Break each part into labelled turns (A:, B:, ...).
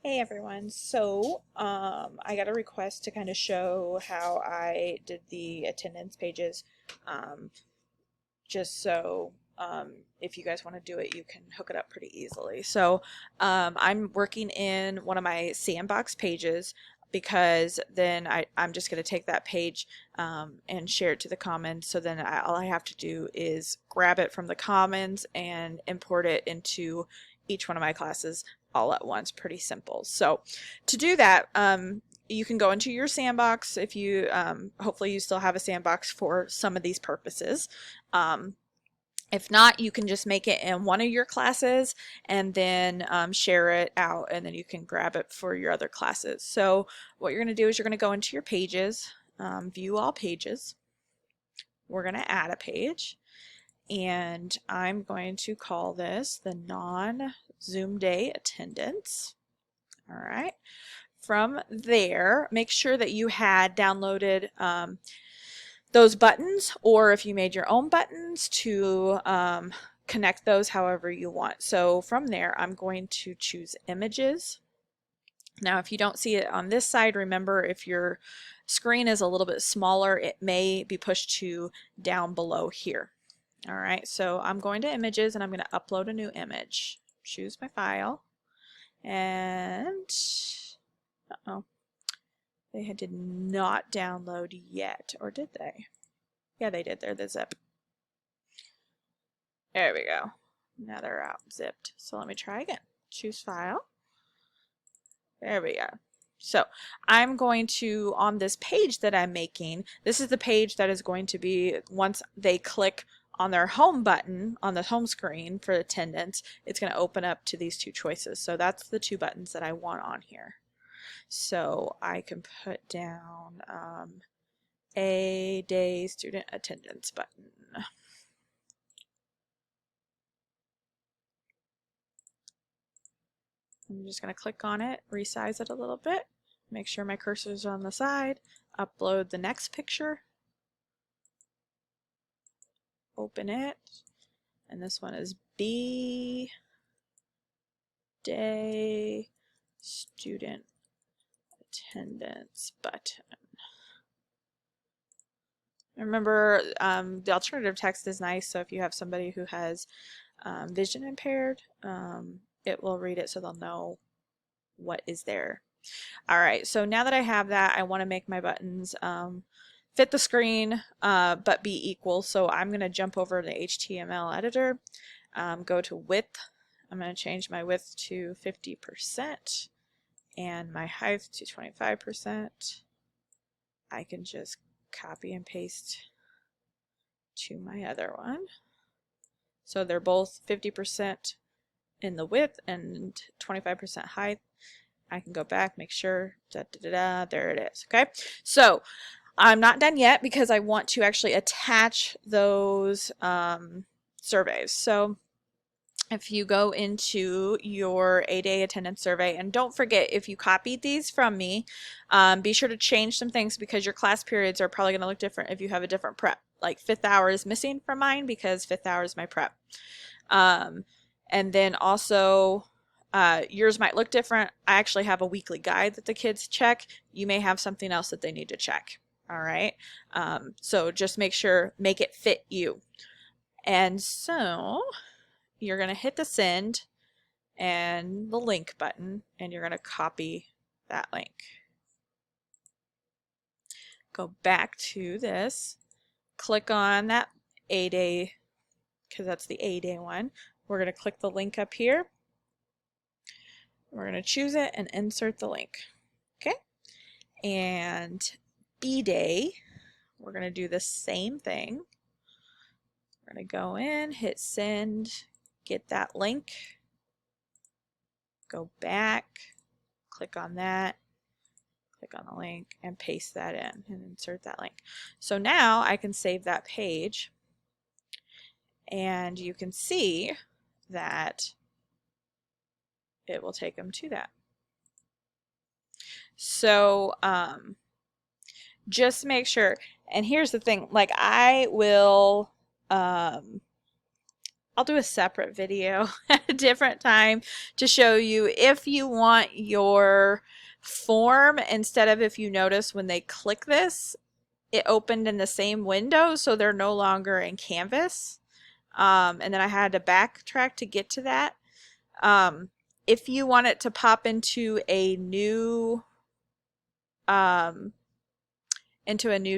A: Hey everyone. I got a request to kind of show how I did the attendance pages. Um, just so if you guys want to do it, you can hook it up pretty easily. I'm working in one of my sandbox pages because then I'm just going to take that page and share it to the commons. All I have to do is grab it from the commons and import it into each one of my classes all at once. Pretty simple. So to do that, you can go into your sandbox if you hopefully you still have a sandbox for some of these purposes. Um, if not, you can just make it in one of your classes and then share it out, and then you can grab it for your other classes. So what you're going to do is you're going to go into your pages, view all pages. We're going to add a page, and I'm going to call this the non-Zoom day attendance. All right. From there, make sure that you had downloaded those buttons, or if you made your own buttons to connect those however you want. So from there, I'm going to choose images. Now, if you don't see it on this side, remember if your screen is a little bit smaller, it may be pushed to down below here. All right, so I'm going to images and I'm going to upload a new image. Choose my file, and uh-oh, they did not download yet, or did they? Yeah, they did. They're the zip. There we go. Now they're out zipped. So let me try again. Choose file. There we go. So I'm going to, on this page that I'm making, this is the page that is going to be, once they click on their home button on the home screen for attendance, it's going to open up to these two choices. So that's the two buttons that I want on here. So I can put down a day student attendance button. I'm just going to click on it, resize it a little bit, make sure my cursor is on the side, upload the next picture, open it, and this one is B Day Student Attendance button. Remember, the alternative text is nice, so if you have somebody who has vision impaired, it will read it so they'll know what is there. All right, so now that I have that, I want to make my buttons fit the screen but be equal. So I'm going to jump over to HTML editor, go to width. I'm going to change my width to 50% and my height to 25%. I can just copy and paste to my other one. So they're both 50% in the width and 25% height. I can go back, make sure, there it is. Okay, so I'm not done yet because I want to actually attach those surveys. So if you go into your A-Day attendance survey, and don't forget, if you copied these from me, be sure to change some things because your class periods are probably going to look different if you have a different prep. Like fifth hour is missing from mine because fifth hour is my prep. And then also, yours might look different. I actually have a weekly guide that the kids check. You may have something else that they need to check. All right. So just make it fit you. And so you're going to hit the send and the link button, and you're going to copy that link. Go back to this, click on that A-Day, because that's the A-Day one. We're going to click the link up here. We're going to choose it and insert the link. Okay. And B-Day, we're going to do the same thing. We're going to go in, hit send, get that link, go back, click on that, click on the link, and paste that in and insert that link. So now I can save that page, and you can see that it will take them to that. So just make sure, and here's the thing, like I will I'll do a separate video at a different time to show you if you want your form, instead of, if you notice when they click this, it opened in the same window, so they're no longer in Canvas. And then I had to backtrack to get to that. If you want it to pop into a new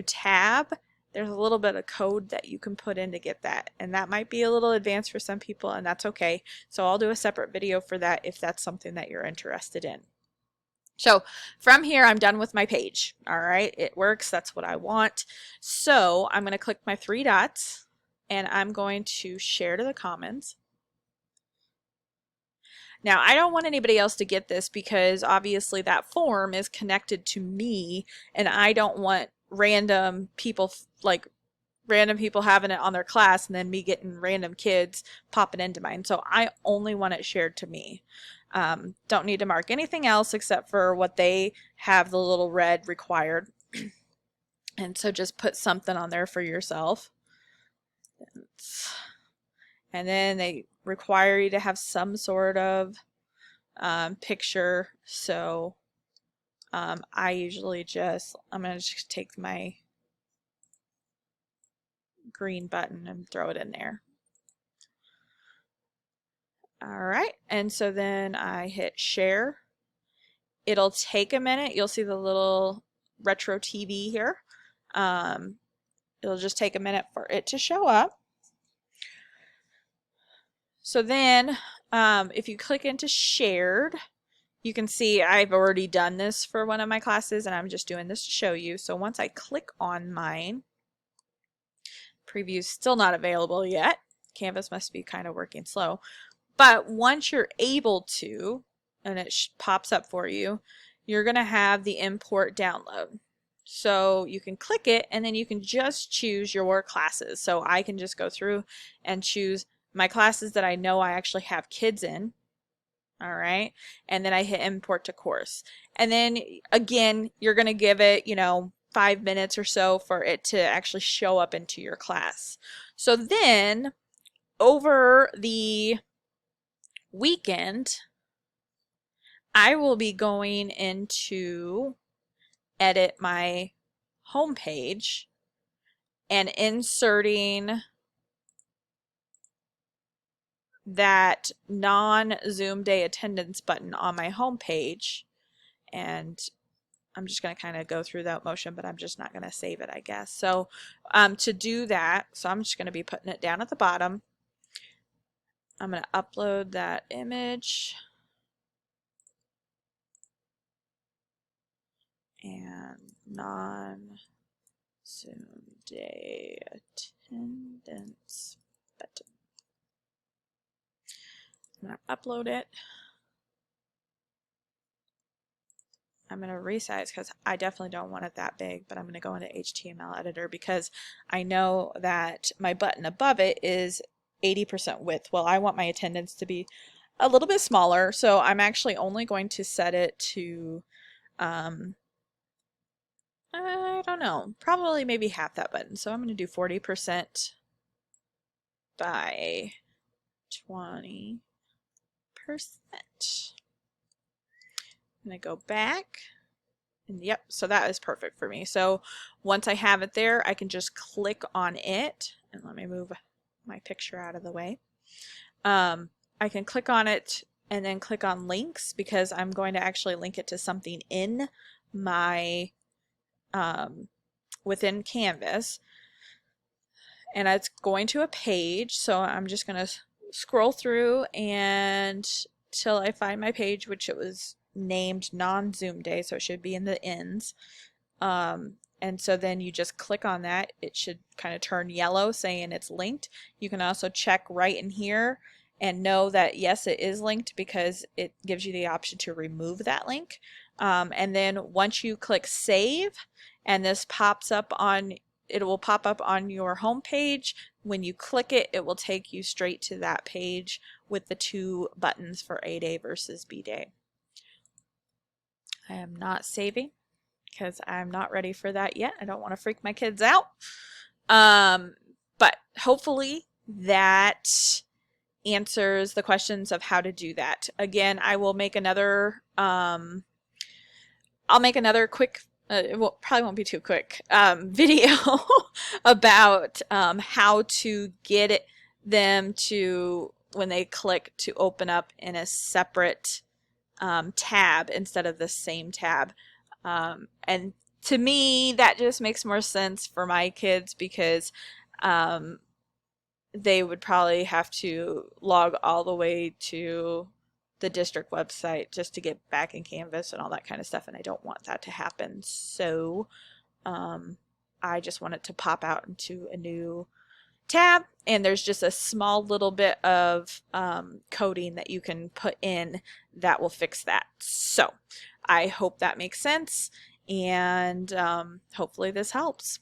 A: tab, there's a little bit of code that you can put in to get that, and that might be a little advanced for some people, and that's okay. So I'll do a separate video for that if that's something that you're interested in. So from here, I'm done with my page. All right, it works. That's what I want. So I'm going to click my three dots, and I'm going to share to the Commons. Now, I don't want anybody else to get this because obviously that form is connected to me, and I don't want random people having it on their class and then me getting random kids popping into mine. So I only want it shared to me. Don't need to mark anything else except for what they have, the little red required. And so just put something on there for yourself. And then they require you to have some sort of picture. So I usually I'm going to just take my green button and throw it in there. All right, and so then I hit share. It'll take a minute. You'll see the little retro TV here. It'll just take a minute for it to show up. So then if you click into shared, you can see I've already done this for one of my classes, and I'm just doing this to show you. So once I click on mine, preview's still not available yet. Canvas must be kind of working slow. But once you're able to, and it pops up for you, you're going to have the import download. So you can click it, and then you can just choose your classes. So I can just go through and choose my classes that I know I actually have kids in. All right. And then I hit import to course. And then again, you're going to give it, 5 minutes or so for it to actually show up into your class. So then over the weekend, I will be going into edit my home page and inserting that non-Zoom day attendance button on my home page. And I'm just going to kind of go through that motion, but I'm just not going to save it, I guess. So to do that, so I'm just going to be putting it down at the bottom. I'm going to upload that image. And non-Zoom day attendance button. I'm going to upload it. I'm going to resize because I definitely don't want it that big, but I'm going to go into HTML editor because I know that my button above it is 80% width. Well, I want my attendance to be a little bit smaller, so I'm actually only going to set it to, I don't know, probably maybe half that button. So I'm going to do 40% by 20%. I'm going to go back, and yep, so that is perfect for me. So once I have it there, I can just click on it, and let me move my picture out of the way. I can click on it and then click on links because I'm going to actually link it to something in my within Canvas, and it's going to a page. So I'm just going to scroll through and till I find my page, which it was named non-Zoom day, so it should be in the ends. And so then you just click on that. It should kind of turn yellow saying it's linked. You can also check right in here and know that yes, it is linked because it gives you the option to remove that link. And then once you click save and this pops up on, it will pop up on your home page. When you click it, it will take you straight to that page with the two buttons for A day versus B day. I am not saving because I'm not ready for that yet. I don't want to freak my kids out. But hopefully that answers the questions of how to do that. Again, I will make another, I'll make another quick, probably won't be too quick, video about how to get them to, when they click, to open up in a separate tab instead of the same tab. And to me, that just makes more sense for my kids because they would probably have to log all the way to the district website just to get back in Canvas and all that kind of stuff, and I don't want that to happen. So I just want it to pop out into a new tab, and there's just a small little bit of coding that you can put in that will fix that. So I hope that makes sense, and hopefully this helps.